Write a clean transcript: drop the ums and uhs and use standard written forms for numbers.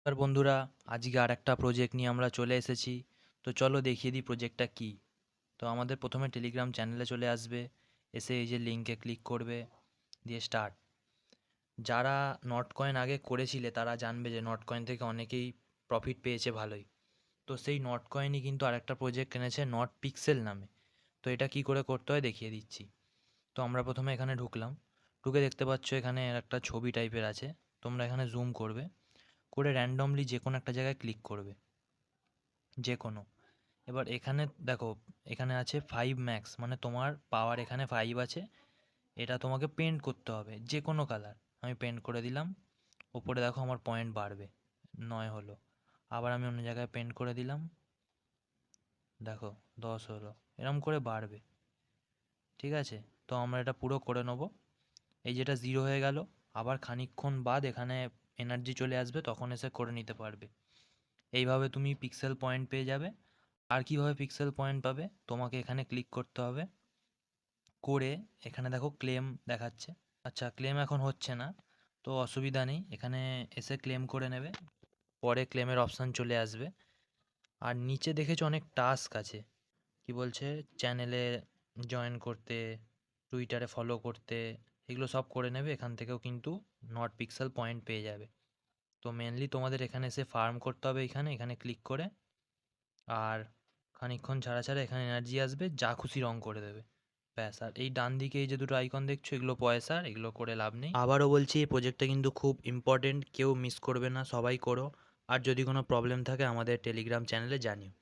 আর বন্ধুরা, আজকে আর একটা প্রজেক্ট নিয়ে আমরা চলে এসেছি। তো চলো দেখিয়ে দিই প্রজেক্টটা কি। তো আমাদের প্রথমে টেলিগ্রাম চ্যানেলে চলে আসবে, এসে এই যে লিঙ্কে ক্লিক করবে, দিয়ে স্টার্ট। যারা নট কয়েন আগে করেছিলে তারা জানবে যে নট কয়েন থেকে অনেকেই প্রফিট পেয়েছে ভালোই। তো সেই নট কয়েনই কিন্তু আরেকটা প্রজেক্ট এনেছে নট পিক্সেল নামে। তো এটা কি করে করতে হয় দেখিয়ে দিচ্ছি। তো আমরা প্রথমে এখানে ঢুকলাম, ঢুকে দেখতে পাচ্ছ এখানে একটা ছবি টাইপের আছে। তোমরা এখানে জুম করবে, করে র্যান্ডমলি যে কোনো একটা জায়গায় ক্লিক করবে, যে কোনো। এবার এখানে দেখো, এখানে আছে 5 ম্যাক্স, মানে তোমার পাওয়ার এখানে 5 আছে। এটা তোমাকে পেন্ট করতে হবে যে কোনো কালার। আমি পেন্ট করে দিলাম। ওপরে দেখো আমার পয়েন্ট বাড়বে, 9 হলো। আবার আমি অন্য জায়গায় পেন্ট করে দিলাম, দেখো 10 হলো। এরম করে বাড়বে, ঠিক আছে? তো আমরা এটা পুরো করে নেবো। এই যেটা 0 হয়ে গেল, আবার খানিকক্ষণ বাদ এখানে এনার্জি চলে আসবে, তখন এসে করে নিতে পারবে। এইভাবে তুমি পিক্সেল পয়েন্ট পেয়ে যাবে। আর কিভাবে পিক্সেল পয়েন্ট পাবে, তোমাকে এখানে ক্লিক করতে হবে, করে এখানে দেখো ক্লেম দেখাচ্ছে। আচ্ছা, ক্লেম এখন হচ্ছে না, তো অসুবিধা নেই, এখানে এসে ক্লেম করে নেবে। পরে ক্লেমের অপশান চলে আসবে। আর নিচে দেখেছো অনেক টাস্ক আছে, কি বলছে, চ্যানেলে জয়েন করতে, টুইটারে ফলো করতে, এগুলো সব করে নেবে। এখান থেকেও কিন্তু নট পিক্সেল পয়েন্ট পেয়ে যাবে। তো মেনলি তোমাদের এখানে এসে ফার্ম করতে হবে, এখানে এখানে ক্লিক করে। আর খানিকক্ষণ ছাড়া ছাড়া এখানে এনার্জি আসবে, যা খুশি রং করে দেবে, ব্যাস। আর এই ডান দিকে এই যে দুটো আইকন দেখছো, এগুলো পয়সার, এগুলো করে লাভ নেই। আবারও বলছি, এই প্রজেক্টটা কিন্তু খুব ইম্পর্টেন্ট, কেউ মিস করবে না, সবাই করো। আর যদি কোনো প্রবলেম থাকে আমাদের টেলিগ্রাম চ্যানেলে জানিও।